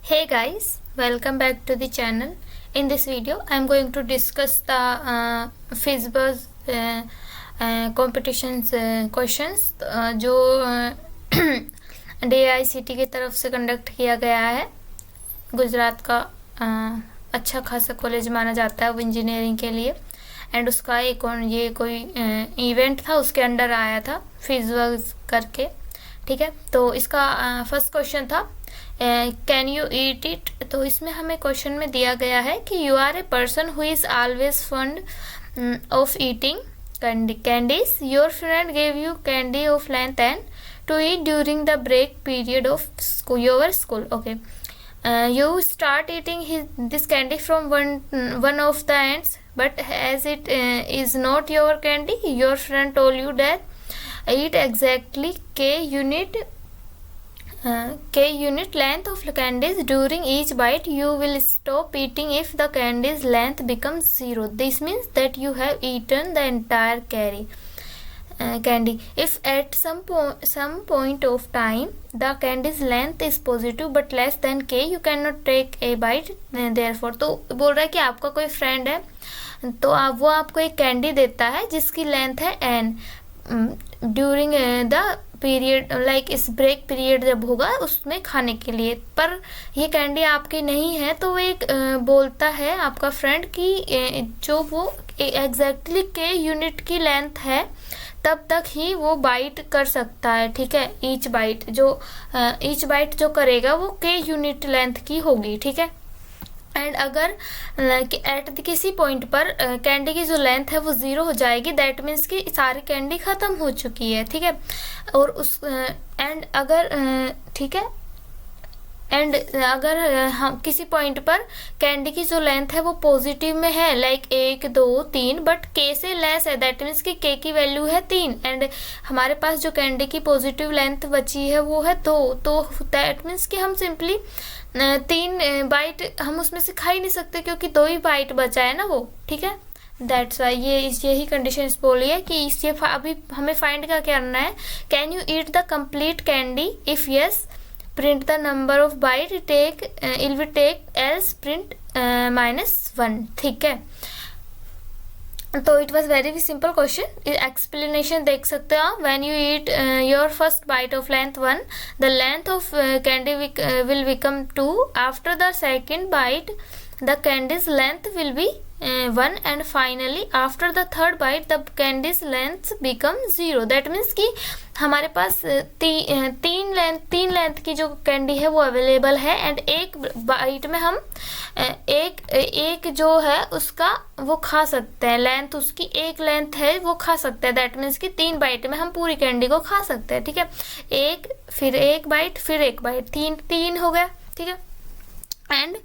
Hey guys, welcome back to the channel. In this video, I am going to discuss the FISBUS competitions questions जो DICT की तरफ से conduct किया गया है। गुजरात का अच्छा खासा कॉलेज माना जाता है वो इंजीनियरिंग के लिए, एंड उसका एक ये कोई इवेंट था, उसके अंडर आया था FISBUS करके। ठीक है, तो इसका फर्स्ट क्वेश्चन था कैन यू ईट इट। तो इसमें हमें क्वेश्चन में दिया गया है कि you are a person who is always fond of eating candies. Your friend gave you candy of length and to eat during the break period of your school. Okay, you start eating this candy from one of the ends, but as it is not your candy, your friend told you that eat exactly k unit length of candies during each bite. You will stop eating if the candy's length becomes 0. This means that you have eaten the entire candy. If at some point of time the candy's length is positive but less than k, you cannot take a bite therefore. तो बोल रहा है कि आपका कोई friend है तो वो आपको एक कैंडी देता है जिसकी लेंथ है n during the period, like इस ब्रेक पीरियड जब होगा उसमें खाने के लिए, पर ये कैंडी आपकी नहीं है। तो वो एक बोलता है आपका फ्रेंड कि जो वो एग्जैक्टली के यूनिट की लेंथ है तब तक ही वो बाइट कर सकता है। ठीक है, ईच बाइट जो करेगा वो के यूनिट लेंथ की होगी। ठीक है, एंड अगर एट किसी पॉइंट पर कैंडी की जो लेंथ है वो 0 हो जाएगी, दैट मीन्स कि सारी कैंडी ख़त्म हो चुकी है। ठीक है, और उस एंड अगर ठीक है, एंड अगर हम किसी पॉइंट पर कैंडी की जो लेंथ है वो पॉजिटिव में है, लाइक 1 2 3, बट के से लेस है, दैट मीन्स कि के की वैल्यू है 3 एंड हमारे पास जो कैंडी की पॉजिटिव लेंथ बची है वो है 2, तो दैट मीन्स कि हम सिंपली 3 बाइट हम उसमें से खा ही नहीं सकते क्योंकि 2 ही बाइट बचा है ना वो। ठीक है, दैट्स वाई यही कंडीशन बोली है कि इससे अभी हमें फाइंड क्या करना है। Can you eat the complete candy, if yes print the number of bite it will take, else print -1। ठीक है, तो it was very simple question. Explanation देख सकते हो आप। When you eat your first bite of length 1, the length of candy will become 2. After the second bite the candy's length will be 1 and finally after the third bite the candy's length become 0. that means कि हमारे पास तीन length की जो candy है वो available है, and एक bite में हम एक जो है उसका वो खा सकते हैं, लेंथ उसकी एक लेंथ है वो खा सकते हैं। दैट मीन्स कि 3 बाइट में हम पूरी कैंडी को खा सकते हैं। ठीक है, फिर एक बाइट, तीन हो गया। ठीक है, एंड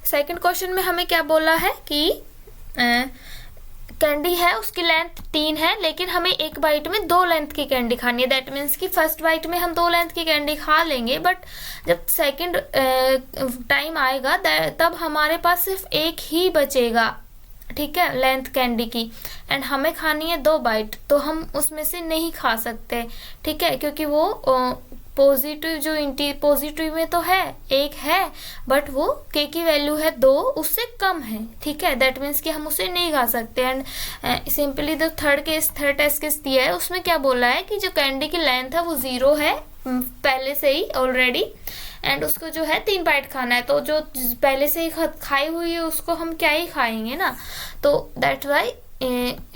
सेकंड क्वेश्चन में हमें क्या बोला है कि कैंडी है उसकी लेंथ 3 है, लेकिन हमें एक बाइट में 2 लेंथ की कैंडी खानी है। दैट मीन्स कि फर्स्ट बाइट में हम 2 लेंथ की कैंडी खा लेंगे, बट जब सेकंड टाइम आएगा तब हमारे पास सिर्फ एक ही बचेगा। ठीक है, लेंथ कैंडी की, एंड हमें खानी है 2 बाइट, तो हम उसमें से नहीं खा सकते। ठीक है, क्योंकि वो पॉजिटिव में तो है, एक है, बट वो के की वैल्यू है 2, उससे कम है। ठीक है, दैट मीन्स कि हम उसे नहीं खा सकते। एंड सिंपली जो थर्ड टेस्ट केस दिया है उसमें क्या बोला है कि जो कैंडी की लेंथ है वो 0 है पहले से ही ऑलरेडी, एंड उसको जो है 3 बाइट खाना है, तो जो पहले से ही खाई हुई है उसको हम क्या ही खाएंगे ना, तो दैट वाई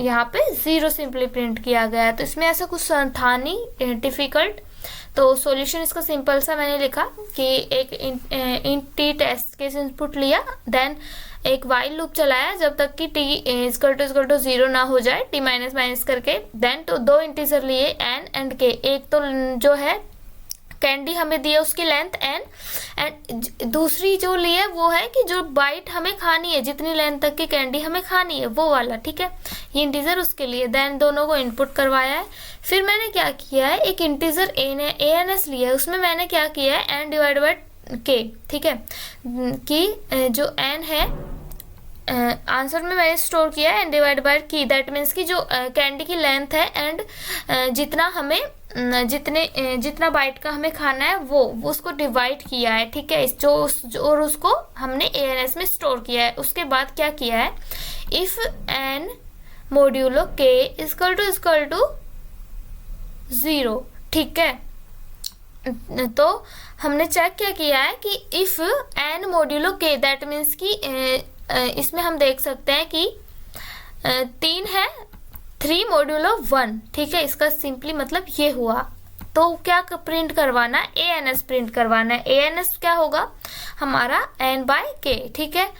यहाँ पे 0 सिंपली प्रिंट किया गया है। तो इसमें ऐसा कुछ था नहीं डिफिकल्ट। तो सॉल्यूशन इसका सिंपल सा मैंने लिखा कि एक टी टेस्ट केस इनपुट लिया, देन एक वाइल लूप चलाया जब तक कि टी इक्वल टू 0 ना हो जाए, टी माइनस करके, देन तो 2 इंटीजर लिए एन एंड के। एक तो जो है कैंडी हमें दी है उसकी लेंथ n, एंड दूसरी जो ली है वो है कि जो बाइट हमें खानी है, जितनी लेंथ तक की कैंडी हमें खानी है वो वाला। ठीक है, ये इंटीजर उसके लिए, देन दोनों को इनपुट करवाया है। फिर मैंने क्या किया है, एक इंटीजर ans लिया है, उसमें मैंने क्या किया है n डिवाइड बाई k। ठीक है, कि जो n है आंसर में मैंने स्टोर किया है n डिवाइड बाई की, दैट मीन्स कि जो कैंडी की लेंथ है एंड जितना हमें जितना बाइट का हमें खाना है वो उसको डिवाइड किया है, ठीक है, और उसको हमने ANS में स्टोर किया है। उसके बाद क्या किया है, if n modulo k equal to 0, ठीक है। तो हमने चेक क्या किया है कि if n modulo k, that means कि इसमें हम देख सकते हैं कि 3 है 3 मोड्यूलो 1, ठीक है। इसका सिंपली मतलब ये हुआ। तो क्या प्रिंट करवाना है, ANS प्रिंट करवाना है। ANS क्या होगा हमारा n/k, ठीक है।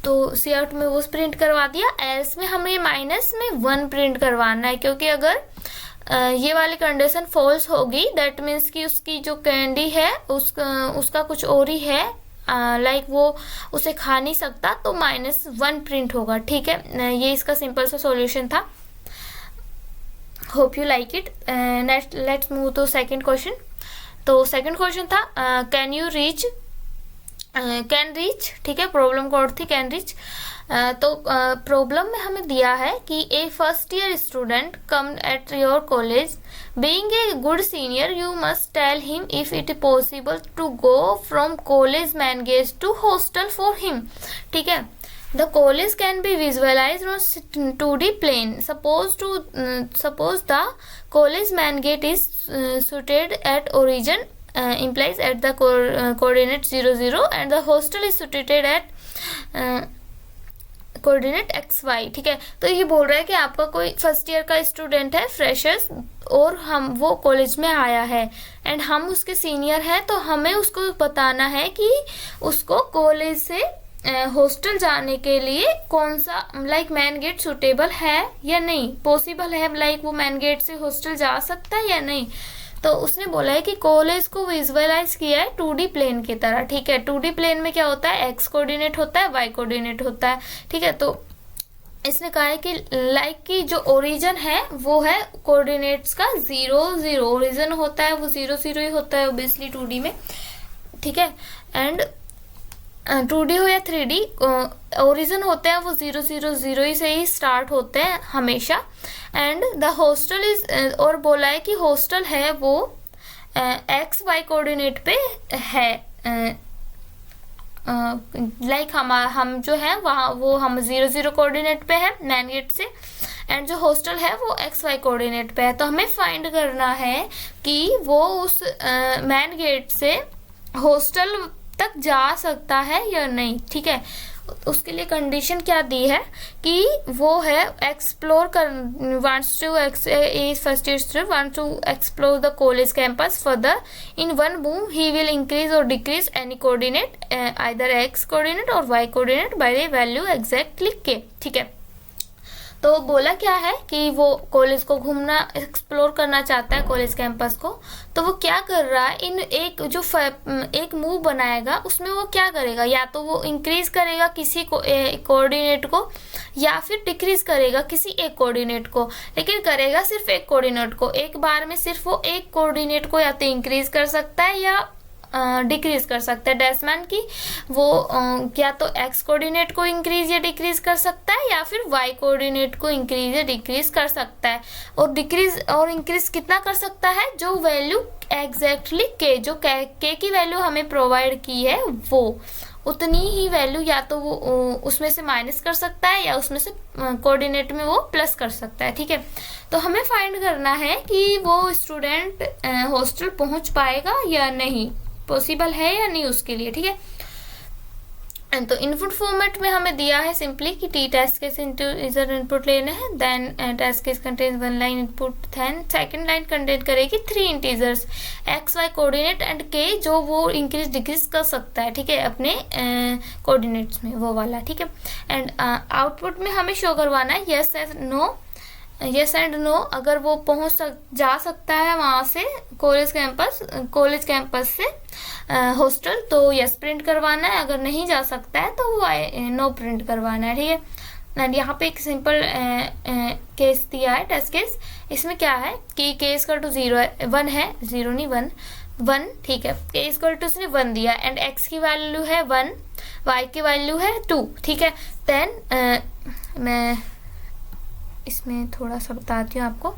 तो सी आउट में वो प्रिंट करवा दिया, एल्स में हमें माइनस में 1 प्रिंट करवाना है, क्योंकि अगर ये वाली कंडीशन फॉल्स होगी दैट मीन्स कि उसकी जो कैंडी है उसका कुछ और ही है, लाइक वो उसे खा नहीं सकता, तो -1 प्रिंट होगा, ठीक है। ये इसका सिंपल सा सॉल्यूशन था। Hope you like it. Let's move to second question. तो सेकंड क्वेश्चन था कैन रीच, ठीक है, प्रॉब्लम कोड थी कैन रीच। तो प्रॉब्लम में हमें दिया है कि a first year student come at your college, being a good senior you must tell him if it possible to go from college main gate to hostel for him, ठीक है। The college can be visualized on 2D plane. Suppose the college main gate is situated at origin, implies at the coordinate 0, 0, and the hostel is situated at coordinate XY, ठीक है। तो ये बोल रहा है कि आपका कोई फर्स्ट ईयर का स्टूडेंट है, फ्रेशर्स, और वो कॉलेज में आया है एंड हम उसके सीनियर हैं, तो हमें उसको बताना है कि उसको कॉलेज से हॉस्टल जाने के लिए कौन सा लाइक मैन गेट सुटेबल है या नहीं, पॉसिबल है, लाइक वो मैन गेट से हॉस्टल जा सकता है या नहीं। तो उसने बोला है कि कॉलेज को विजुअलाइज किया है 2D प्लेन की तरह, ठीक है। 2D प्लेन में क्या होता है, X कोऑर्डिनेट होता है, Y कोऑर्डिनेट होता है, ठीक है। तो इसने कहा है कि लाइक कि जो ओरिजिन है वो है कोऑर्डिनेट्स का 0, 0, ओरिजिन होता है वो 0, 0 ही होता है ओब्वियसली 2D में, ठीक है। एंड 2D हो या 3D, ओरिजिन होते हैं वो 0, 0, 0 ही से ही स्टार्ट होते हैं हमेशा। एंड द हॉस्टल इज, और बोला है कि हॉस्टल है वो XY कोऑर्डिनेट पे है, लाइक हम जो है वहाँ वो हम 0, 0 कोऑर्डिनेट पे है मैन गेट से, एंड जो हॉस्टल है वो XY कोऑर्डिनेट पे है। तो हमें फाइंड करना है कि वो उस मैन गेट से हॉस्टल तक जा सकता है या नहीं, ठीक है। उसके लिए कंडीशन क्या दी है कि वो है एक्सप्लोर कर first year student wants to explore the college campus further in one move, he will increase or decrease any coordinate either X coordinate or Y coordinate by the value exactly K, ठीक है। तो बोला क्या है कि वो college को घूमना एक्सप्लोर करना चाहता है कॉलेज कैंपस को, तो वो क्या कर रहा है, इन एक मूव बनाएगा, उसमें वो क्या करेगा, या तो वो इंक्रीज करेगा किसी को कोऑर्डिनेट को या फिर डिक्रीज करेगा किसी एक कोऑर्डिनेट को, लेकिन करेगा सिर्फ एक कोऑर्डिनेट को। एक बार में सिर्फ वो एक कोऑर्डिनेट को या तो इंक्रीज कर सकता है या डिक्रीज कर सकता है। डैशमैन की वो या तो X कोऑर्डिनेट को इंक्रीज या डिक्रीज कर सकता है या फिर Y कोऑर्डिनेट को इंक्रीज या डिक्रीज कर सकता है। और डिक्रीज और इंक्रीज कितना कर सकता है, जो वैल्यू एग्जैक्टली K, जो K की वैल्यू हमें प्रोवाइड की है वो उतनी ही वैल्यू या तो वो उसमें से माइनस कर सकता है या उसमें से कोऑर्डिनेट में वो प्लस कर सकता है, ठीक है। तो हमें फाइंड करना है कि वो स्टूडेंट हॉस्टल पहुंच पाएगा या नहीं, पॉसिबल है या नहीं उसके लिए, ठीक है। तो इनपुट फॉर्मेट में हमें दिया है सिंपली कि T test case integer input लेने हैं, then test case contains 1 line input, then second line contain करेगी 3 integers XY coordinate and K, जो वो इंक्रीज डिक्रीज कर सकता है, ठीक है, अपने कोऑर्डिनेट्स में वो वाला, ठीक है। एंड आउटपुट में हमें शो करवाना है यस एंड नो, अगर वो जा सकता है वहाँ से कॉलेज कैंपस से हॉस्टल तो यस प्रिंट करवाना है, अगर नहीं जा सकता है तो वो नो प्रिंट करवाना है, ठीक है। एंड यहाँ पे एक सिंपल केस दिया है टेस्ट केस, इसमें क्या है कि K इक्वल टू 0 है, 1 है, 0 नहीं 1, ठीक है। K इक्वल टू उसने 1 दिया एंड X की वैल्यू है 1, Y की वैल्यू है 2, ठीक है। देन मैं इसमें थोड़ा सा बताती हूँ आपको।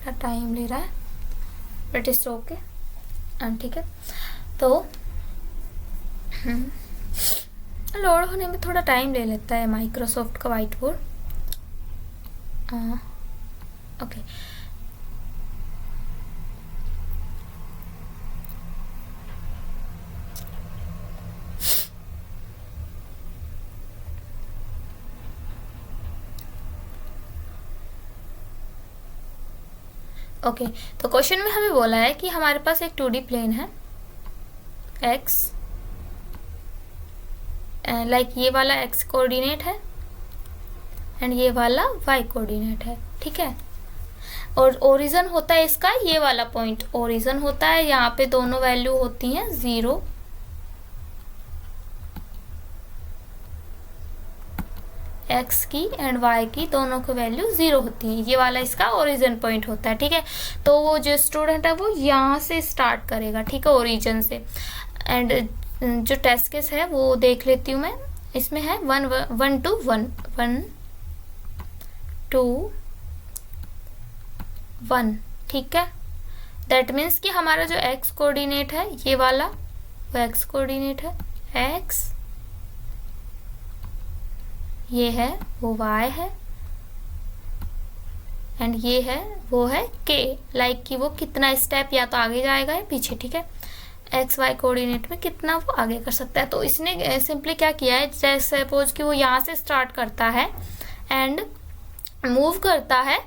थोड़ा टाइम ले रहा है, बट इट्स ओके। ठीक है, तो लोड होने में थोड़ा टाइम ले लेता है माइक्रोसॉफ्ट का व्हाइट बोर्ड। ओके, ओके तो क्वेश्चन में हमें बोला है कि हमारे पास एक 2D प्लेन है x, लाइक ये वाला x कोऑर्डिनेट है एंड ये वाला y कोऑर्डिनेट है, ठीक है। और ओरिजिन होता है इसका ये वाला पॉइंट, ओरिजिन होता है, यहाँ पे दोनों वैल्यू होती हैं 0, x की एंड y की दोनों की वैल्यू 0 होती है। ये वाला इसका ओरिजिन पॉइंट होता है, ठीक है। तो वो जो स्टूडेंट है वो यहाँ से स्टार्ट करेगा, ठीक है, ओरिजिन से। एंड जो टेस्ट केस है वो देख लेती हूँ मैं, इसमें है 1 2 1 1 2 1, ठीक है। दैट मीन्स कि हमारा जो x कोऑर्डिनेट है ये वाला वो x कोऑर्डिनेट है, x ये है वो y है एंड ये है वो है k, लाइक कि वो कितना स्टेप या तो आगे जाएगा या पीछे, ठीक है। एक्स वाई कोऑर्डिनेट में कितना वो आगे कर सकता है। तो इसने सिंपली क्या किया है, जैसे सपोज कि वो यहाँ से स्टार्ट करता है एंड मूव करता है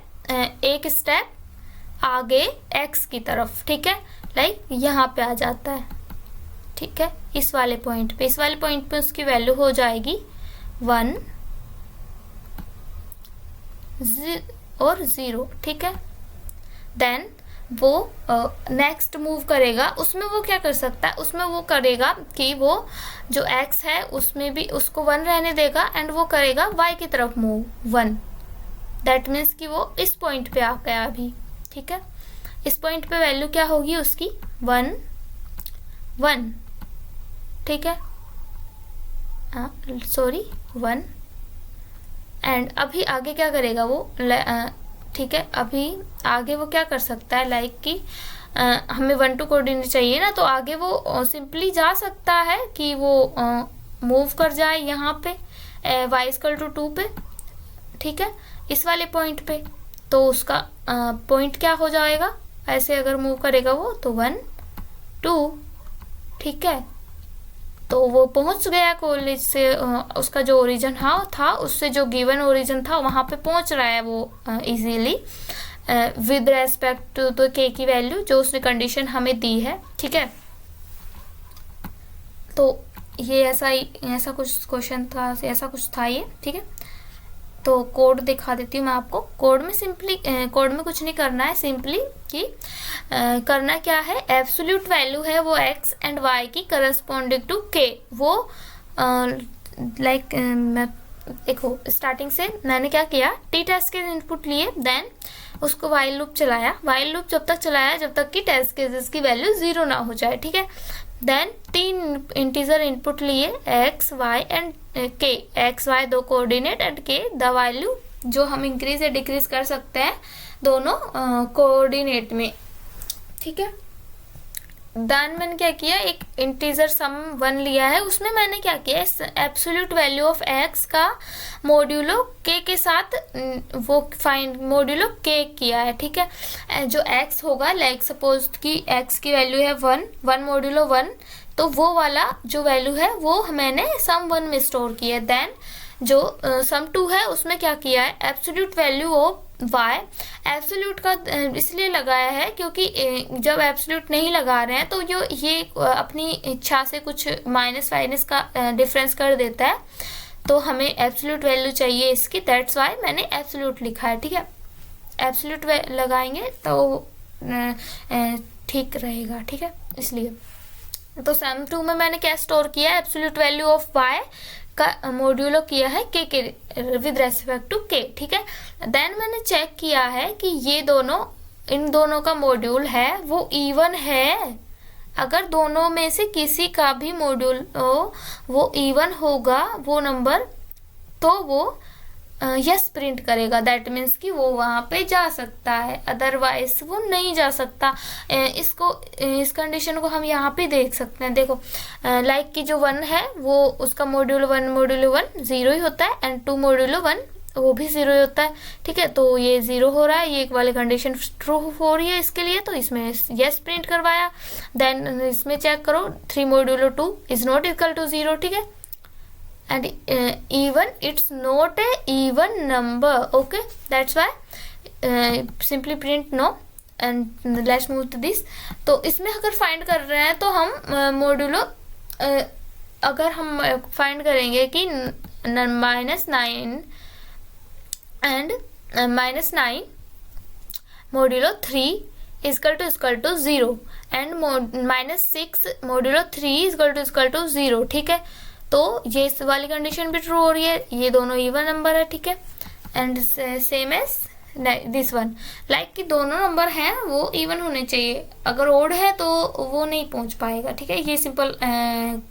एक स्टेप आगे x की तरफ, ठीक है, लाइक यहाँ पे आ जाता है, ठीक है, इस वाले पॉइंट पे। इस वाले पॉइंट पे उसकी वैल्यू हो जाएगी 1 और 0, ठीक है। देन वो नेक्स्ट मूव करेगा, उसमें वो क्या कर सकता है, उसमें वो करेगा कि वो जो x है उसमें भी उसको 1 रहने देगा एंड वो करेगा y की तरफ मूव 1। दैट मीन्स कि वो इस पॉइंट पे आ गया अभी, ठीक है। इस पॉइंट पे वैल्यू क्या होगी उसकी 1 1, ठीक है, सॉरी 1। एंड अभी आगे क्या करेगा वो, ठीक है, अभी आगे वो क्या कर सकता है, लाइक कि हमें 1 2 कोऑर्डिनेट चाहिए ना, तो आगे वो सिंपली जा सकता है कि वो मूव कर जाए यहाँ पे y = 2 पे, ठीक है, इस वाले पॉइंट पे। तो उसका पॉइंट क्या हो जाएगा, ऐसे अगर मूव करेगा वो तो 1 2, ठीक है। तो वो पहुंच गया कॉलेज से, उसका जो ओरिजिन था उससे जो गिवन ओरिजिन था वहाँ पे पहुंच रहा है वो easily with respect to the k की वैल्यू जो उसने कंडीशन हमें दी है, ठीक है। तो ये ऐसा कुछ क्वेश्चन था, ऐसा कुछ था ये, ठीक है। तो कोड दिखा देती हूँ मैं आपको। कोड में सिंपली कोड में कुछ नहीं करना है, सिंपली कि करना क्या है, एब्सोल्यूट वैल्यू है वो x एंड y की करस्पॉन्डिंग टू k, वो लाइक देखो स्टार्टिंग से मैंने क्या किया, टी टेस्ट के इनपुट लिए, देन उसको वाइल लूप चलाया, वाइल लूप जब तक चलाया जब तक कि टेस्ट केसेस की वैल्यू 0 ना हो जाए, ठीक है। देन 3 इंटीजर इनपुट लिए x y and k, x y 2 coordinate and k the value जो हम इंक्रीज या डिक्रीज कर सकते हैं दोनों कोऑर्डिनेट में, ठीक है। देन मैंने क्या किया, एक इंटीजर सम 1 लिया है, उसमें मैंने क्या किया, एब्सोल्यूट वैल्यू ऑफ x का मॉड्यूलो k के साथ वो फाइंड मॉड्यूलो k किया है, ठीक है। जो x होगा, लाइक सपोज कि x की वैल्यू है 1 मॉड्यूलो 1, तो वो वाला जो वैल्यू है वो मैंने सम 1 में स्टोर किया है। देन जो सम 2 है उसमें क्या किया है, absolute value of y, absolute का इसलिए लगाया है क्योंकि जब एब्सोल्यूट नहीं लगा रहे हैं तो जो ये अपनी इच्छा से कुछ माइनस वाइनस का डिफरेंस कर देता है, तो हमें एब्सोल्यूट वैल्यू चाहिए इसकी, दैट्स वाई मैंने एब्सोल्यूट लिखा है, ठीक है। एब्सोल्यूट लगाएंगे तो ठीक रहेगा, ठीक है, इसलिए। तो सम 2 में मैंने क्या स्टोर किया, एब्सोल्यूट वैल्यू ऑफ y का मॉड्यूलो किया है k के विद रेस्पेक्ट टू k, ठीक है। देन मैंने चेक किया है कि ये दोनों, इन दोनों का मॉड्यूल है वो इवन है। अगर दोनों में से किसी का भी मॉड्यूल वो इवन होगा वो नंबर, तो वो यस प्रिंट करेगा, दैट मीन्स कि वो वहाँ पे जा सकता है, अदरवाइज वो नहीं जा सकता। इसको इस कंडीशन को हम यहाँ पे देख सकते हैं। देखो लाइक कि जो 1 है वो उसका मॉड्यूलो 1 0 ही होता है, एंड 2 मॉड्यूलो 1 वो भी 0 ही होता है। ठीक है, तो ये 0 हो रहा है, ये एक वाली कंडीशन ट्रू हो रही है इसके लिए, तो इसमें यस प्रिंट करवाया। देन इसमें चेक करो 3 modulo 2 is not equal to 0। ठीक है, and even it's not a even number, okay, that's why simply print no and let's move to this। तो इसमें अगर फाइंड कर रहे हैं तो हम मॉड्यूलो अगर हम फाइंड करेंगे कि -9 and -9 modulo 3 equal to 0 and -6 modulo 3 equal to 0। ठीक है, तो ये इस वाली कंडीशन भी ट्रू हो रही है, ये दोनों इवन नंबर है। ठीक है, and same as this one, like कि दोनों नंबर हैं वो इवन होने चाहिए, अगर ओड है तो वो नहीं पहुंच पाएगा। ठीक है, ये सिंपल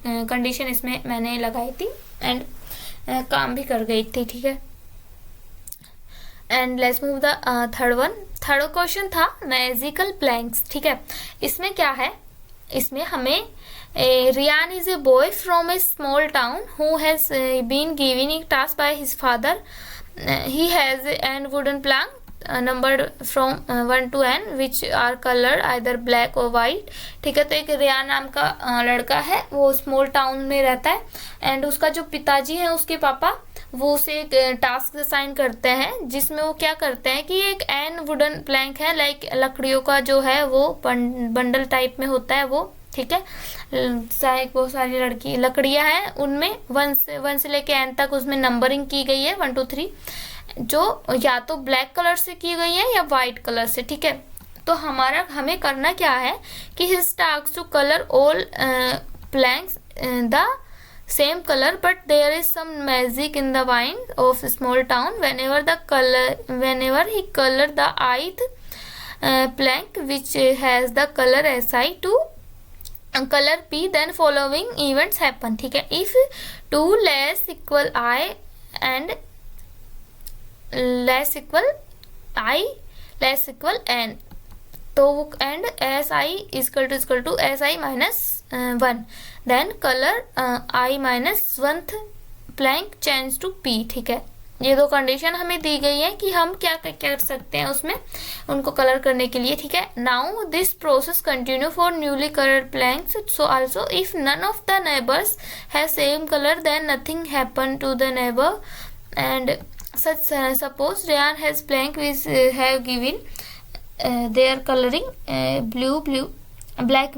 कंडीशन इसमें मैंने लगाई थी एंड काम भी कर गई थी। ठीक है, and let's move the third one. Third question था मैजिकल प्लैंक्स। ठीक है, इसमें क्या है, इसमें हमें Rian is a boy from a small town who has been given a task by his father. He has an wooden plank numbered from 1 to n which are colored either black or white। ठीक है, तो एक रियान नाम का लड़का है, वो small town में रहता है, एंड उसका जो पिताजी हैं उसके पापा वो उसे एक टास्क असाइन करते हैं, जिसमें वो क्या करते हैं कि एक एन वुडन प्लैंक है, लाइक लकड़ियों का जो है वो बंडल टाइप में होता है वो। ठीक है, बहुत सारी लकड़ियां हैं, उनमें 1 से लेके एन तक उसमें नंबरिंग की गई है 1 2 3, जो या तो ब्लैक कलर से की गई है या वाइट कलर से। ठीक है, तो हमें करना क्या है कि his task to colour all planks the same color, but there is some magic in the mind of small town whenever he colored the eighth plank which has the color SI to color P, then following events happen। ठीक है, if 2 less equal I and less equal I less equal N, तो and SI equal to SI -1, then colour I -1th plank change to P। ठीक है, ये दो condition हमें दी गई है कि हम क्या कर सकते हैं उसमें उनको कलर करने के लिए। ठीक है, now this process continue for newly coloured planks, so also if none of the neighbours has same colour then nothing happen to the neighbour, and such suppose Ryan has plank which have given they are coloring blue, black,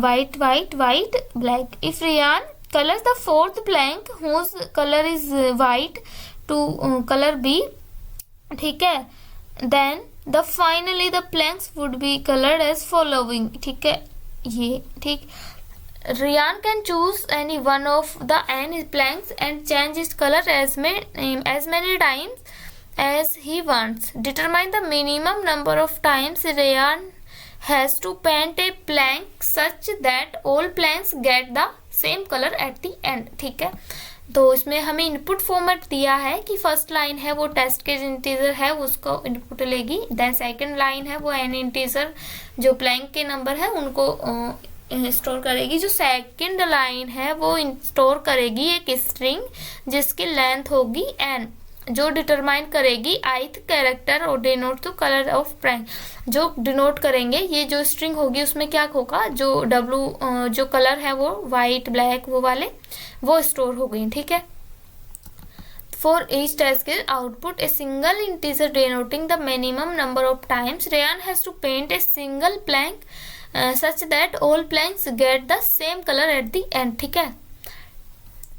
white, black। If Ryan colors the fourth blank whose color is white to color B, ठीक है, then the finally the blanks would be colored as following। ठीक है, ये ठीक, Ryan can choose any one of the n blanks and change its color as many times as he wants। Determine the minimum number of times Ryan has to paint a plank such that all planks get the same color at the end। ठीक है, तो इसमें हमें input format दिया है कि first line है वो टेस्ट केस इंटीजर है उसको इनपुट लेगी, देन सेकंड लाइन है वो एन इंटीजर जो प्लैंक के नंबर है उनको स्टोर करेगी, जो सेकंड लाइन है वो स्टोर करेगी एक स्ट्रिंग जिसकी लेंथ होगी n, जो डिटरमाइन करेगी ith कैरेक्टर और denote to colour of plank, जो डिनोट करेंगे ये जो स्ट्रिंग होगी उसमें क्या होगा, जो w जो कलर है वो वाइट ब्लैक वो वाले वो स्टोर हो गई। ठीक है, for each test case output a single integer denoting the minimum number of times Ryan has to paint a single plank such that all planks get the same colour at the end. ठीक है,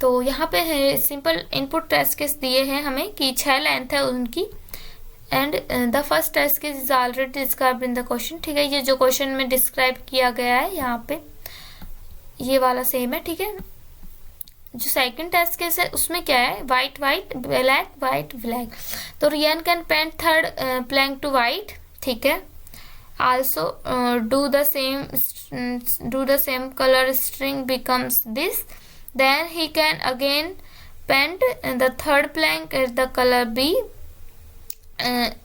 तो यहाँ पे है simple input test case दिए हैं हमें कि 6 लेंथ है उनकी, and the first test case is already described in the question. ठीक है, ये जो क्वेश्चन में डिस्क्राइब किया गया है यहाँ पे ये वाला सेम है। ठीक है, जो सेकंड टेस्ट केस है उसमें क्या है, वाइट ब्लैक, तो Ryan can paint third plank to white. ठीक है, also do the same color string becomes this, then he can again paint the third blank at the color B,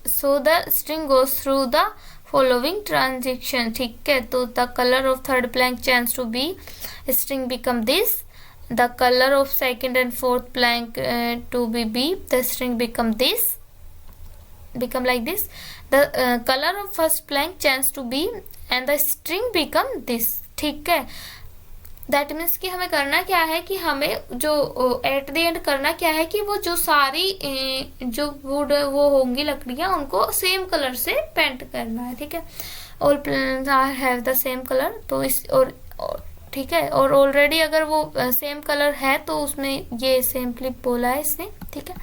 so the string goes through the following transition. ठीक है, तो the color of third blank change to B, string become this. The color of second and fourth blank to be B, the string become this, become like this. The color of first blank change to B and the string become this. ठीक है, that means कि हमें करना क्या है कि हमें जो एट द एंड करना क्या है कि वो जो सारी जो वुड वो होंगी लकड़ियां उनको सेम कलर से पेंट करना है. ठीक है, all planes are have the same colour. तो इस और ठीक है, और ऑलरेडी अगर वो सेम कलर है तो उसमें ये सिंपली बोला है इसने. ठीक है,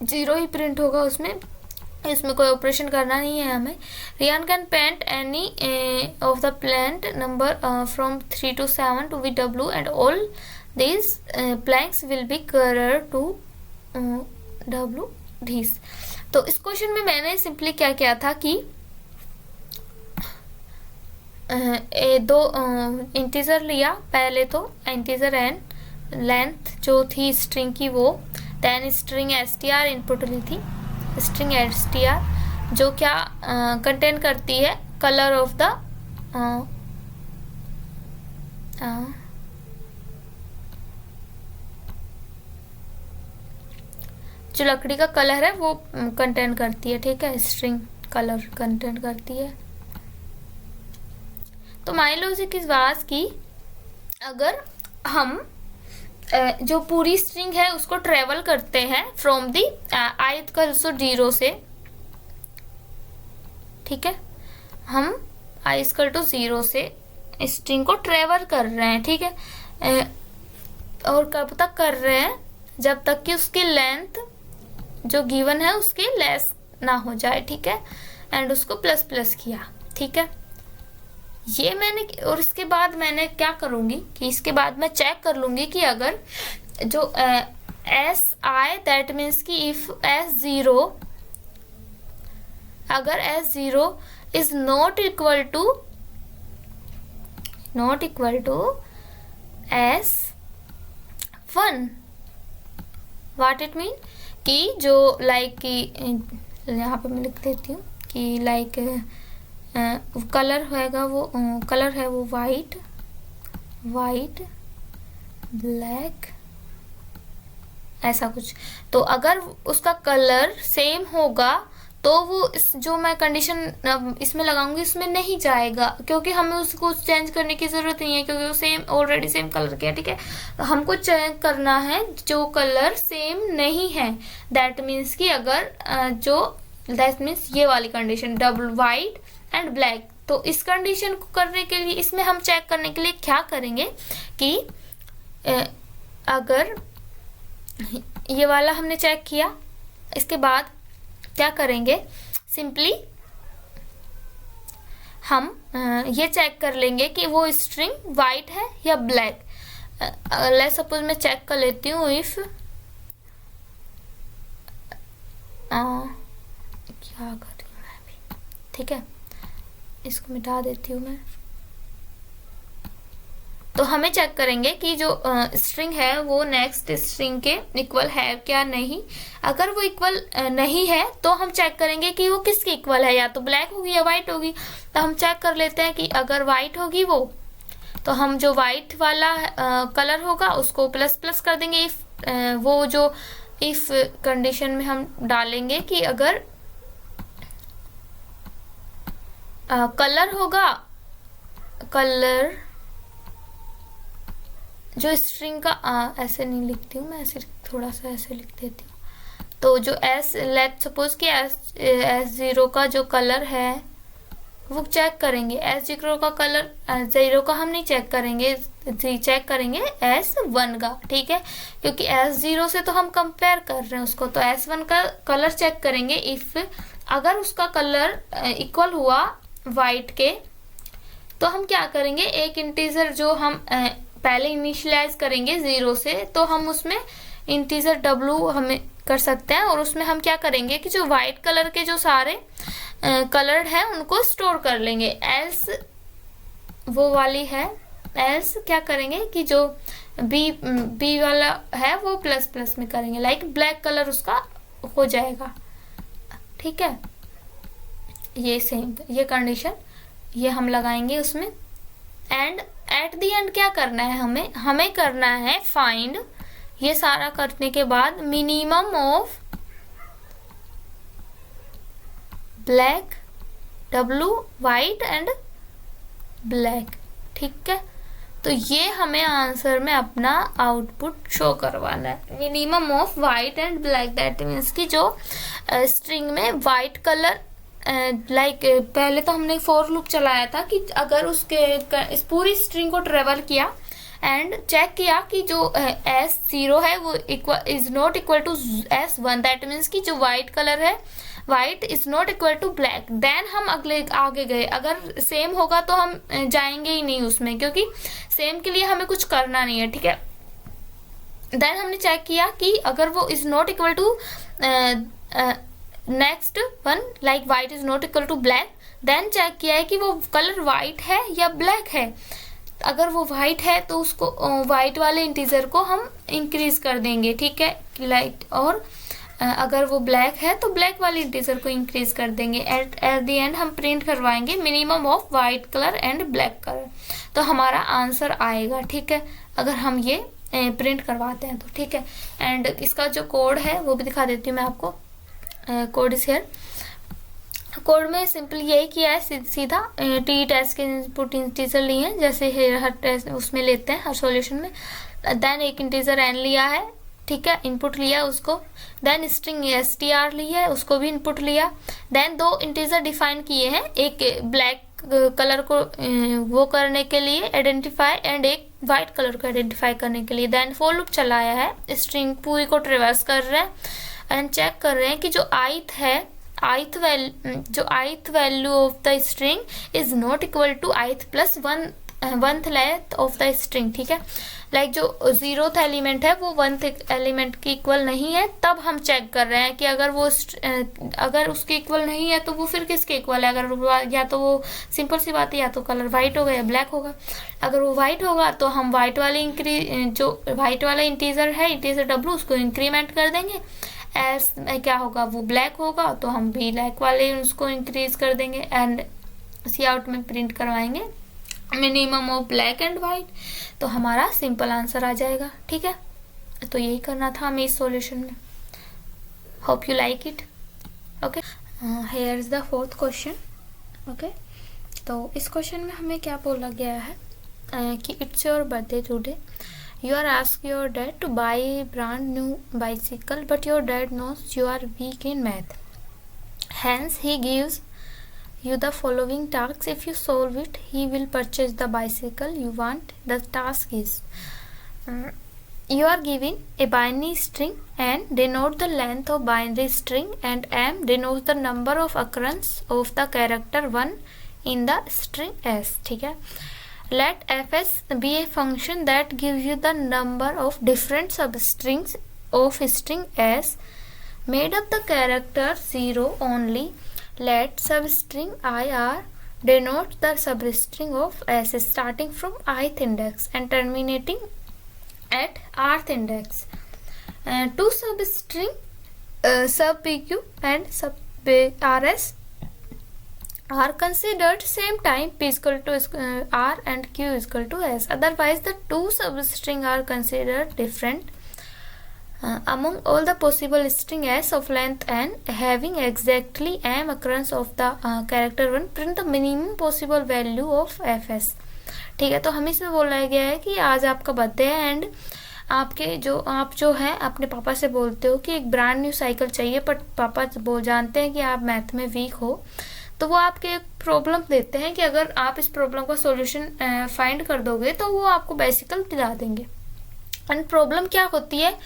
0 ही प्रिंट होगा उसमें, इसमें कोई ऑपरेशन करना नहीं है हमें. Ryan can paint any of the plant number from 3 to 7 to be W and all these blanks will be color to W these. तो इस क्वेश्चन में मैंने सिंपली क्या किया था कि दो इंटीजर लिया. पहले तो इंटीजर एन लेंथ जो थी स्ट्रिंग की वो, देन स्ट्रिंग str इनपुट ली थी. स्ट्रिंग str जो क्या कंटेन करती है कलर ऑफ द जो लकड़ी का कलर है वो कंटेन करती है. ठीक है, स्ट्रिंग कलर कंटेन करती है. तो माय लॉजिक इस वाज की अगर हम जो पूरी स्ट्रिंग है उसको ट्रेवल करते हैं फ्रॉम दी ith का 0 से. ठीक है, हम i=0 से स्ट्रिंग को ट्रेवल कर रहे हैं. ठीक है, और कब तक कर रहे हैं, जब तक कि उसकी लेंथ जो गिवन है उसके लेस ना हो जाए. ठीक है, एंड उसको प्लस प्लस किया. ठीक है, ये मैंने, और इसके बाद मैंने क्या करूंगी कि इसके बाद मैं चेक कर लूंगी कि अगर जो si दैट मीन्स कि इफ s0 अगर s0 is not equal to s1, what it mean कि जो लाइक कि यहाँ पे मैं लिख देती हूँ कि लाइक कलर होएगा वो कलर है वो वाइट ब्लैक ऐसा कुछ. तो अगर उसका कलर सेम होगा तो वो इस जो मैं कंडीशन इसमें लगाऊंगी इसमें नहीं जाएगा, क्योंकि हमें उसको चेंज करने की ज़रूरत नहीं है क्योंकि वो सेम ऑलरेडी सेम कलर के है. ठीक है, हमको चेक करना है जो कलर सेम नहीं है. दैट मीन्स कि अगर दैट मीन्स ये वाली condition double white and black. तो इस कंडीशन को करने के लिए इसमें हम चेक करने के लिए क्या करेंगे कि अगर ये वाला हमने चेक किया, इसके बाद क्या करेंगे, सिंपली हम ये चेक कर लेंगे कि वो स्ट्रिंग वाइट है या ब्लैक. लेट्स सपोज मैं चेक कर लेती हूँ इफ क्या कर रही हूँ मैं अभी. ठीक है, इसको मिटा देती हूँ मैं. तो हमें चेक करेंगे कि जो स्ट्रिंग है वो नेक्स्ट स्ट्रिंग के इक्वल है क्या नहीं. अगर वो इक्वल नहीं है तो हम चेक करेंगे कि वो किसके इक्वल है, या तो ब्लैक होगी या वाइट होगी. तो हम चेक कर लेते हैं कि अगर वाइट होगी वो, तो हम जो वाइट वाला कलर होगा उसको प्लस प्लस कर देंगे. इफ वो जो इफ कंडीशन में हम डालेंगे कि अगर कलर होगा, कलर जो स्ट्रिंग का ऐसे नहीं लिखती हूँ मैं, ऐसे थोड़ा सा ऐसे लिख देती हूँ. तो जो लेट सपोज कि S0 का जो कलर है वो चेक करेंगे. S0 का कलर 0 का हम नहीं चेक करेंगे, चेक करेंगे S1 का. ठीक है, क्योंकि S0 से तो हम कंपेयर कर रहे हैं उसको, तो S1 का कलर चेक करेंगे. इफ अगर उसका कलर इक्वल हुआ वाइट के, तो हम क्या करेंगे, एक इंटीजर जो हम पहले इनिशियलाइज करेंगे 0 से, तो हम उसमें इंटीजर W हमें कर सकते हैं. और उसमें हम क्या करेंगे कि जो वाइट कलर के जो सारे कलर हैं उनको स्टोर कर लेंगे. एल्स वो वाली है एल्स क्या करेंगे कि जो बी वाला है वो प्लस प्लस में करेंगे, लाइक ब्लैक कलर उसका हो जाएगा, ठीक है। ये सेम ये कंडीशन ये हम लगाएंगे उसमें। एंड एट द एंड क्या करना है, हमें करना है फाइंड, ये सारा करने के बाद minimum of black, W white and black, ठीक है। तो ये हमें आंसर में अपना आउटपुट शो करवाना है, minimum of white and black. That means कि जो स्ट्रिंग में वाइट कलर लाइक पहले तो हमने फॉर लूप चलाया था कि अगर उसके इस पूरी स्ट्रिंग को ट्रेवल किया एंड चेक किया कि जो S0 है वो is not equal to S1, that means कि जो वाइट कलर है white is not equal to black, then हम अगले आगे गए। अगर सेम होगा तो हम जाएंगे ही नहीं उसमें, क्योंकि सेम के लिए हमें कुछ करना नहीं है, ठीक है। देन हमने चेक किया कि अगर वो is not equal to next one like white is not equal to black, then check किया है कि वो कलर वाइट है या ब्लैक है। अगर वो वाइट है तो उसको वाइट वाले इंटीजर को हम इंक्रीज कर देंगे, ठीक है, लाइक। और अगर वो ब्लैक है तो ब्लैक वाले इंटीजर को इंक्रीज कर देंगे। एट द एंड हम प्रिंट करवाएंगे minimum of white colour and black colour, तो हमारा आंसर आएगा, ठीक है, अगर हम ये प्रिंट करवाते हैं तो, ठीक है। एंड इसका जो कोड है वो भी दिखा देती हूँ मैं आपको। Code is here. कोड में सिंपली यही किया है, सीधा टी टेस्ट के इनपुट इंटीजर लिए हैं, जैसे हर टेस्ट उसमें लेते हैं हर सॉल्यूशन में। देन एक इंटीजर एन लिया है, ठीक है, इनपुट लिया उसको। देन स्ट्रिंग str ली है, उसको भी इनपुट लिया। देन दो इंटीजर डिफाइन किए हैं, एक ब्लैक कलर को वो करने के लिए आइडेंटिफाई एंड एक वाइट कलर को आइडेंटिफाई करने के लिए। देन फॉर लूप चलाया है, स्ट्रिंग पूरी को ट्रेवर्स कर रहे हैं एंड चेक कर रहे हैं कि जो ith है, जो ith value of the string is not equal to ith plus oneth length of the string, ठीक है। लाइक जो 0th एलिमेंट है वो 1th एलिमेंट की इक्वल नहीं है, तब हम चेक कर रहे हैं कि अगर वो अगर उसके इक्वल नहीं है तो वो फिर किसके इक्वल है। अगर या तो वो सिंपल सी बात है, या तो कलर वाइट होगा या ब्लैक होगा। अगर वो वाइट होगा तो हम वाइट वाले जो वाइट वाला इंटीजर है, इंटीजर डब्लू, उसको इंक्रीमेंट कर देंगे। एस क्या होगा, वो ब्लैक होगा तो हम ब्लैक वाले उसको इंक्रीज कर देंगे एंड सी आउट में प्रिंट करवाएंगे minimum of black and white, तो हमारा सिंपल आंसर आ जाएगा, ठीक है। तो यही करना था हमें इस सॉल्यूशन में। Hope you like it. Okay, here is the fourth question. Okay, तो इस क्वेश्चन में हमें क्या बोला गया है कि it's your birthday today, you are asked your dad to buy a brand new bicycle, but your dad knows you are weak in math, hence he gives you the following tasks. If you solve it, he will purchase the bicycle you want. The task is you are given a binary string and denote the length of binary string, and m denotes the number of occurrence of the character 1 in the string s, ठीक है। Let fs be a function that gives you the number of different substrings of string s made up the character 0 only. Let substring ir denote the substring of s starting from ith index and terminating at rth index. Two substring sub pq and sub rs are considered same time, p is equal to r and q is equal to s. Otherwise, the two substring are considered different. Among all the possible string s of length n having exactly m occurrence of the character 1, print the minimum possible value of fs, ठीक है। तो हमें इसमें बोला गया है कि आज आपका बर्थडे है एंड आप जो है अपने पापा से बोलते हो कि एक ब्रांड न्यू साइकिल चाहिए, बट पापा जानते हैं कि आप मैथ में वीक हो, तो वो आपके एक प्रॉब्लम देते हैं कि अगर आप इस प्रॉब्लम का सॉल्यूशन फाइंड कर दोगे तो वो आपको बाइसिकल दिला देंगे। एंड प्रॉब्लम क्या होती है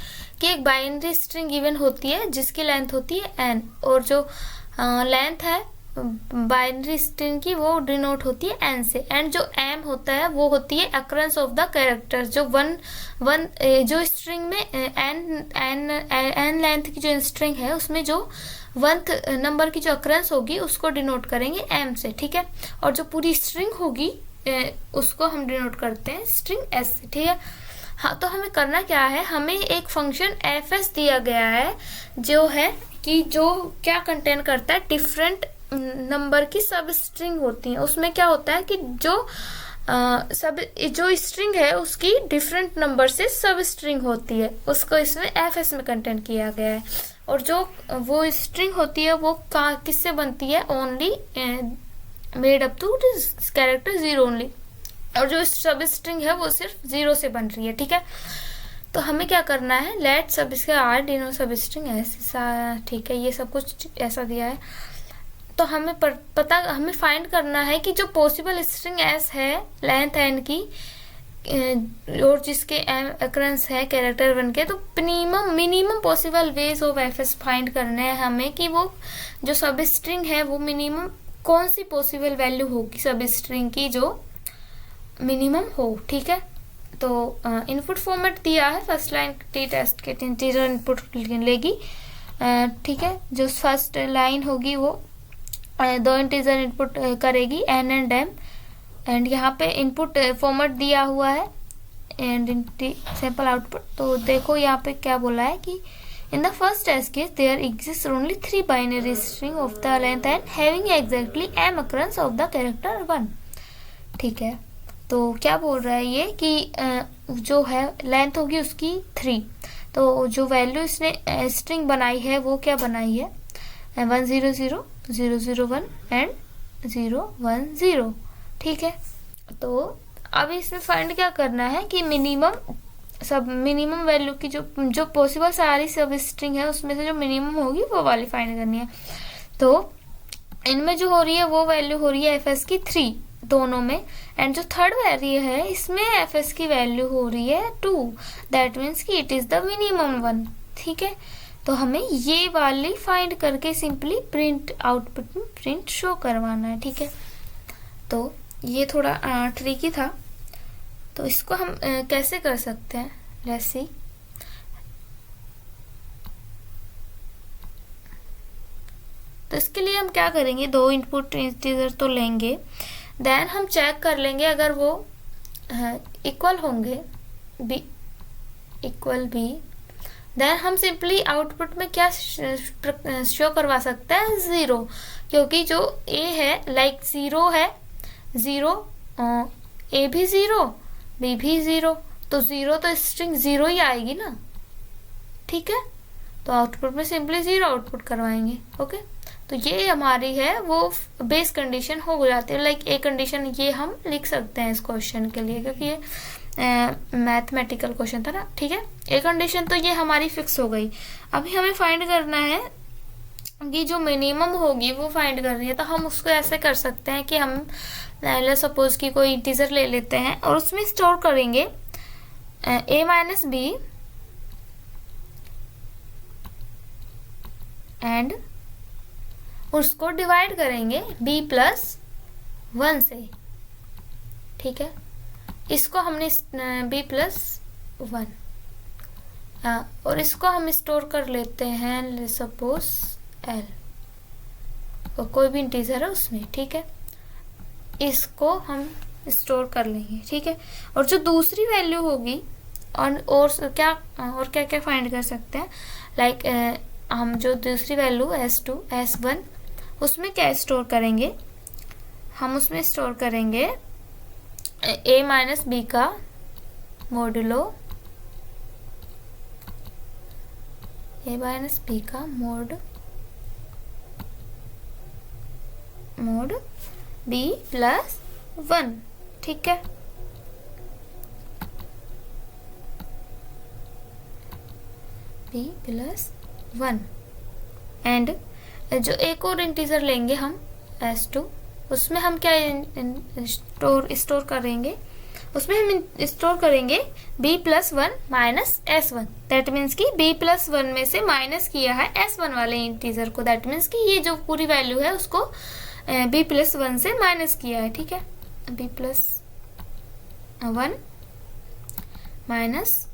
कि एक बाइनरी स्ट्रिंग गिवन होती है जिसकी लेंथ होती है n, और जो लेंथ है बाइनरी स्ट्रिंग की वो डिनोट होती है n से, एंड जो m होता है वो होती है अक्रंस ऑफ द कैरेक्टर। जो जो स्ट्रिंग में n लेंथ की जो स्ट्रिंग है उसमें जो 1th नंबर की जो अक्रंस होगी उसको डिनोट करेंगे m से, ठीक है। और जो पूरी स्ट्रिंग होगी उसको हम डिनोट करते हैं स्ट्रिंग एस से, ठीक है। हाँ, तो हमें करना क्या है, हमें एक फंक्शन एफ एस दिया गया है जो है कि जो क्या कंटेन करता है, डिफरेंट नंबर की सब स्ट्रिंग होती है। उसमें क्या होता है कि जो स्ट्रिंग है उसकी डिफरेंट नंबर से सब स्ट्रिंग होती है, उसको इसमें एफ एस में कंटेन किया गया है। और जो वो स्ट्रिंग होती है वो किससे बनती है, only made up to character 0 only, और जो सब स्ट्रिंग है वो सिर्फ 0 से बन रही है, ठीक है। तो हमें क्या करना है, लेट सब इसका आर डिनो सब स्ट्रिंग ऐसा, ठीक है, ये सब कुछ ऐसा दिया है। तो हमें हमें फाइंड करना है कि जो पॉसिबल स्ट्रिंग एस है लेंथ एन की और जिसके अकरेंस है कैरेक्टर 1 के, तो minimum possible ways of F S find करने हैं हमें कि वो जो सब स्ट्रिंग है वो मिनिमम कौन सी पॉसिबल वैल्यू होगी सब स्ट्रिंग की जो मिनिमम हो, ठीक है। तो इनपुट फॉर्मेट दिया है, फर्स्ट लाइन टी टेस्ट के इंटीजर इनपुट लेगी, ठीक है। जो फर्स्ट लाइन होगी वो 2 इंटीजर इनपुट करेगी एन एंड एम, एंड यहाँ पे इनपुट फॉर्मेट दिया हुआ है एंड सैंपल आउटपुट। तो देखो यहाँ पे क्या बोला है कि in the first test case there exist only 3 binary string of the length and having exactly M occurrence of the character 1, ठीक है। तो क्या बोल रहा है ये कि जो है लेंथ होगी उसकी 3, तो जो वैल्यू इसने स्ट्रिंग बनाई है वो क्या बनाई है, 1 0 0 0 0 1 एंड 0 1 0, ठीक है। तो अब इसमें फाइंड क्या करना है कि मिनिमम वैल्यू की जो पॉसिबल सारी सब स्ट्रिंग है उसमें से जो मिनिमम होगी वो वाली फाइंड करनी है। तो इनमें जो हो रही है वो वैल्यू हो रही है एफ एस की 3 दोनों में, एंड जो थर्ड वैल्यू है इसमें एफ एस की वैल्यू हो रही है 2, दैट मीन्स कि इट इज द मिनिमम 1, ठीक है। तो हमें ये वाली फाइंड करके सिंपली प्रिंट आउटपुट में प्रिंट शो करवाना है, ठीक है। तो ये थोड़ा ट्रिकी था, तो इसको हम कैसे कर सकते हैं, लेट्स सी। तो इसके लिए हम क्या करेंगे, 2 इनपुट इंटीजर तो लेंगे, देन हम चेक कर लेंगे अगर वो इक्वल होंगे बी इक्वल बी, देन हम सिंपली आउटपुट में क्या शो करवा सकते हैं, 0, क्योंकि जो ए है लाइक 0 है, 0 ए भी 0 बी भी 0, तो 0 तो स्ट्रिंग 0 ही आएगी ना, ठीक है। तो आउटपुट में सिंपली 0 आउटपुट करवाएंगे, ओके। तो ये हमारी है वो बेस कंडीशन हो जाती है, लाइक ए कंडीशन ये हम लिख सकते हैं इस क्वेश्चन के लिए, क्योंकि ये मैथमेटिकल क्वेश्चन था ना, ठीक है। ए कंडीशन तो ये हमारी फिक्स हो गई। अभी हमें फाइंड करना है कि जो मिनिमम होगी वो फाइंड करनी है। तो हम उसको ऐसे कर सकते हैं कि हम सपोज कि कोई इंटीजर ले लेते हैं और उसमें स्टोर करेंगे a माइनस बी एंड उसको डिवाइड करेंगे b प्लस 1 से, ठीक है। इसको हमने b प्लस 1 और इसको हम स्टोर कर लेते हैं सपोज l, और कोई भी इंटीजर है उसमें, ठीक है। इसको हम स्टोर कर लेंगे, ठीक है। और जो दूसरी वैल्यू होगी और क्या फाइंड कर सकते हैं, लाइक हम जो दूसरी वैल्यू s2 s1 उसमें क्या स्टोर करेंगे, हम उसमें स्टोर करेंगे a माइनस बी का मॉड्यूलो a माइनस बी का मोड b प्लस 1, ठीक है। b प्लस 1 एंड जो एक और इंटीजर लेंगे हम s2, उसमें हम क्या स्टोर करेंगे, उसमें हम स्टोर करेंगे b plus 1 minus s1, that means कि b प्लस 1 में से माइनस किया है s1 वाले इंटीजर को, दैट मीन्स कि ये जो पूरी वैल्यू है उसको b प्लस 1 से माइनस किया है, ठीक है। b प्लस 1 माइनस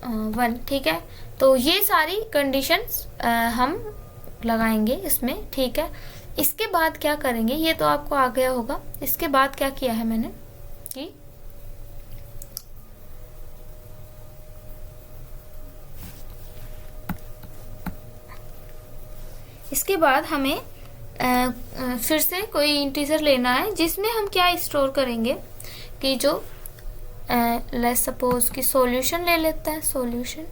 1, ठीक है। तो ये सारी कंडीशंस हम लगाएंगे इसमें, ठीक है। इसके बाद क्या करेंगे, ये तो आपको आ गया होगा। इसके बाद क्या किया है मैंने कि इसके बाद हमें फिर से कोई इंटीजर लेना है जिसमें हम क्या स्टोर करेंगे कि जो लेट्स सपोज कि सॉल्यूशन ले लेते हैं, सॉल्यूशन,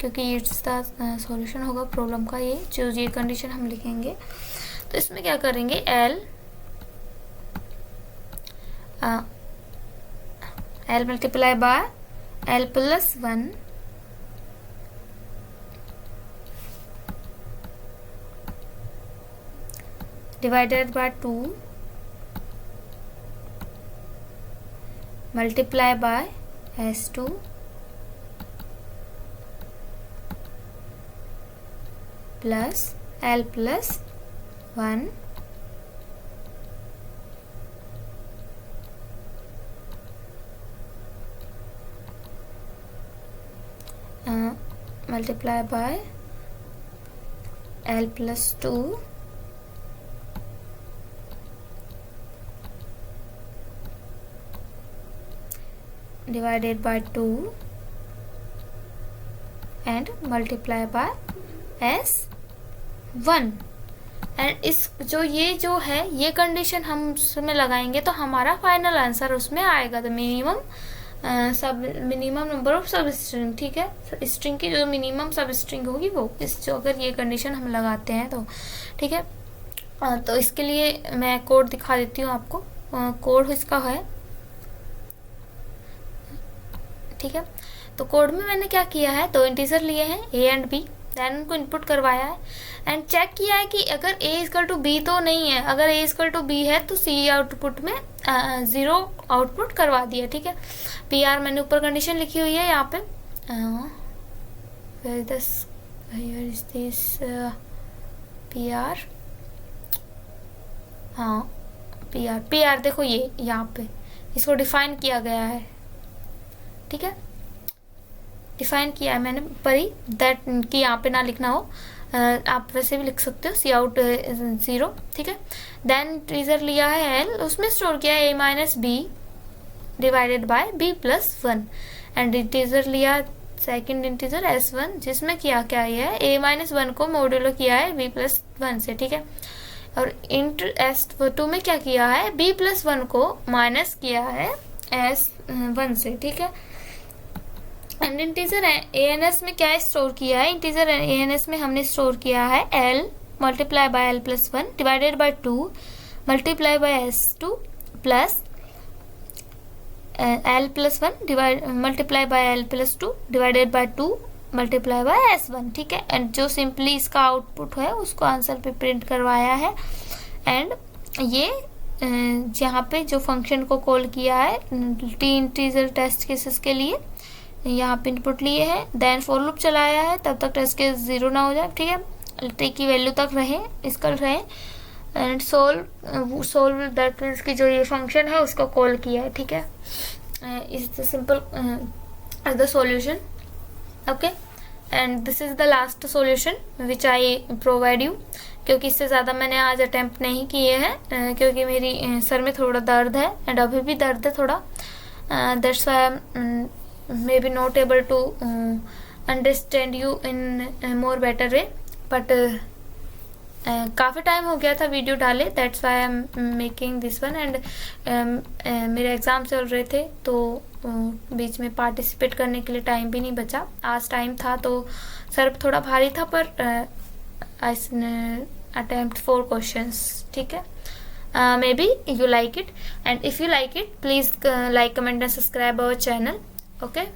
क्योंकि इसका सॉल्यूशन होगा प्रॉब्लम का, ये कंडीशन हम लिखेंगे। तो इसमें क्या करेंगे, L multiply by L plus 1 divided by 2 multiply by S2 plus L plus 1 multiply by L plus 2 divided by 2 and multiply by S1। And इस जो है ये कंडीशन हम उसमें लगाएंगे तो हमारा फाइनल आंसर उसमें आएगा, द मिनिमम नंबर ऑफ सब स्ट्रिंग। ठीक है, स्ट्रिंग की जो मिनिमम सब स्ट्रिंग होगी वो जो अगर ये कंडीशन हम लगाते हैं तो ठीक है। तो इसके लिए मैं कोड दिखा देती हूँ आपको। कोड इसका है, ठीक है। तो कोड में मैंने क्या किया है, दो इंटीजर लिए हैं A एंड B, देन उनको इनपुट करवाया है एंड चेक किया है कि अगर A इक्वल टू B तो नहीं है, अगर A इक्वल टू B है तो C आउटपुट में 0 आउटपुट करवा दिया। ठीक है, PR मैंने ऊपर कंडीशन लिखी हुई है यहाँ पे, here is this PR, हाँ PR देखो ये यहाँ पे इसको डिफाइन किया गया है। ठीक है, डिफाइन किया है मैंने पर ही, दैट कि यहाँ पे ना लिखना हो, आप वैसे भी लिख सकते हो, सी आउट 0। ठीक है, देन इंटीजर लिया है L, उसमें स्टोर किया है A minus B divided by B plus 1 and integer लिया सेकेंड इंटीजर S1 जिसमें क्या है A माइनस 1 को मॉड्यूलो किया है B प्लस 1 से। ठीक है, और इंट S2 में क्या किया है, B प्लस 1 को माइनस किया है S1 से। ठीक है, एंड इंटीजर ANS में क्या स्टोर किया है, इंटीजर ANS में हमने स्टोर किया है L multiply by L plus 1 divided by 2 multiply by S2 plus L plus 1 multiply by L plus 2 divided by 2 multiply by S1। ठीक है, एंड जो सिंपली इसका आउटपुट है उसको आंसर पे प्रिंट करवाया है। एंड ये जहाँ पे जो फंक्शन को कॉल किया है टी इंटीजर टेस्ट केसेस के लिए यहाँ पे इनपुट लिए हैं, देन फॉर लूप चलाया है तब तक टेस्ट केस 0 ना हो जाए। ठीक है, टी की वैल्यू तक रहे, इसका रहे एंड सोल्व दैट मीन्स की जो ये फंक्शन है उसको कॉल किया है। ठीक है, is the simple is the solution. Okay, and this is the last solution which I provide you, क्योंकि इससे ज़्यादा मैंने आज अटेम्प्ट नहीं किए हैं क्योंकि मेरी सर में थोड़ा दर्द है एंड अभी भी दर्द है थोड़ा, that's why maybe not able to understand you in a more better way, but काफ़ी टाइम हो गया था वीडियो डाले, that's why I am making this one. And मेरे एग्ज़ाम चल रहे थे तो बीच में पार्टिसिपेट करने के लिए टाइम भी नहीं बचा। आज टाइम था तो सर थोड़ा भारी था पर आई अटेम्प्ट 4 क्वेश्चंस। ठीक है, maybe you like it, and if you like it please like, comment and subscribe our channel. Okay.